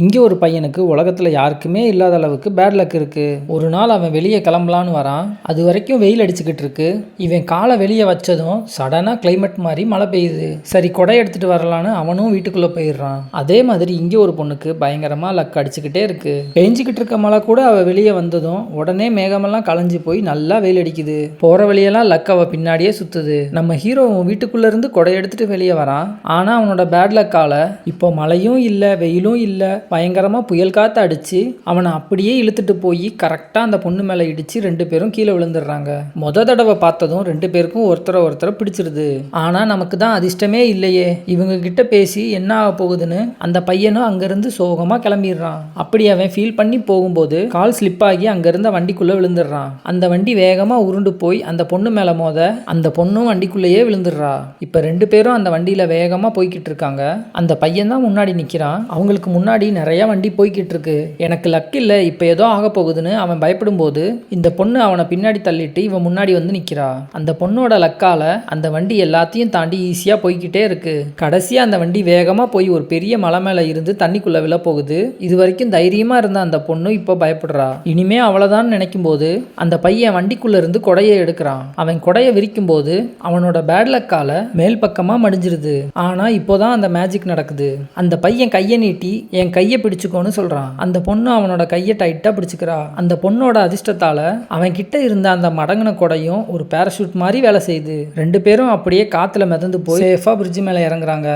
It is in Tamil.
இங்கே ஒரு பையனுக்கு உலகத்தில் யாருக்குமே இல்லாத அளவுக்கு பேட் லக் இருக்கு. ஒரு நாள் அவன் வெளியே கிளம்பலான்னு வரான். அது வரைக்கும் வெயில் அடிச்சுக்கிட்டு இருக்கு. இவன் காலை வெளியே வச்சதும் சடனாக கிளைமேட் மாதிரி மழை பெய்யுது. சரி கொடை எடுத்துட்டு வரலான்னு அவனும் வீட்டுக்குள்ளே போயிடுறான். அதே மாதிரி இங்கே ஒரு பொண்ணுக்கு பயங்கரமாக லக் அடிச்சுக்கிட்டே இருக்கு. பெஞ்சிக்கிட்டு இருக்க மழை கூட அவள் வெளியே வந்ததும் உடனே மேகமெல்லாம் களைஞ்சு போய் நல்லா வெயில் அடிக்குது. போகிற வழியெல்லாம் லக் அவள் பின்னாடியே சுற்றுது. நம்ம ஹீரோ வீட்டுக்குள்ளே இருந்து கொடை எடுத்துட்டு வெளியே வரான். ஆனால் அவனோட பேட் லக்கால இப்போ மழையும் இல்லை வெயிலும் இல்லை, பயங்கரமாக புயல் காற்று அடித்து அவனை அப்படியே இழுத்துட்டு போய் கரெக்டாக அந்த பொண்ணு மேலே இடித்து 2 பேரும் கீழே விழுந்துடுறாங்க. தடவை பார்த்ததும் 2 பேருக்கும் ஒருத்தரை பிடிச்சிருது. ஆனால் நமக்கு தான் அதிர்ஷ்டமே இல்லையே, இவங்க கிட்ட பேசி என்ன ஆக போகுதுன்னு அந்த பையனும் அங்கேருந்து சோகமாக கிளம்பிடுறான். அப்படி அவன் ஃபீல் பண்ணி போகும்போது கால் ஸ்லிப் ஆகி அங்கேருந்து வண்டிக்குள்ளே விழுந்துடுறான். அந்த வண்டி வேகமாக உருண்டு போய் அந்த பொண்ணு மேலே மோத அந்த பொண்ணும் வண்டிக்குள்ளேயே விழுந்துடுறா. இப்போ 2 பேரும் அந்த வண்டியில் வேகமாக போய்கிட்டு இருக்காங்க. அந்த பையன் தான் முன்னாடி நிற்கிறான். அவங்களுக்கு முன்னாடி நிறைய வண்டி போய்கிட்டு இருக்கு. எனக்கு லக் இல்லை, இப்போ ஏதோ ஆக போகுதுன்னு அவன் பயப்படும் போது இந்த பொண்ணு அவனை பின்னாடி தள்ளிட்டு இவன் முன்னாடி வந்து நிற்கிறா. அந்த பொண்ணோட லக்கால அந்த வண்டி எல்லாத்தையும் தாண்டி ஈஸியாக போய்கிட்டே இருக்கு. கடைசியாக அந்த வண்டி வேகமாக போய் ஒரு பெரிய மலை மேலே இருந்து தண்ணிக்குள்ளே விழ போகுது. இது வரைக்கும் தைரியமாக இருந்த அந்த பொண்ணு இப்போ பயப்படுறா. இனிமே அவ்வளோதான் நினைக்கும் போது அந்த பையன் வண்டிக்குள்ள இருந்து கொடையை எடுக்கிறான். அவன் கொடையை விரிக்கும் போது அவனோட பேட் லக்கால மேல் பக்கமாக மடிஞ்சிருது. ஆனால் இப்போதான் அந்த மேஜிக் நடக்குது. அந்த பையன் கையை நீட்டி என் கையை பிடிச்சுக்கோன்னு சொல்றான். அந்த பொண்ணு அவனோட கையை டைட்டா பிடிச்சுக்கிறா. அந்த பொண்ணோட அதிர்ஷ்டத்தால அவன் கிட்ட இருந்த அந்த மடங்கின கொடையும் ஒரு பேராஷூட் மாதிரி வேலை செய்யுது. 2 பேரும் அப்படியே காத்துல மிதந்து போய் சேஃபா பிரிட்ஜ் மேல இறங்குறாங்க.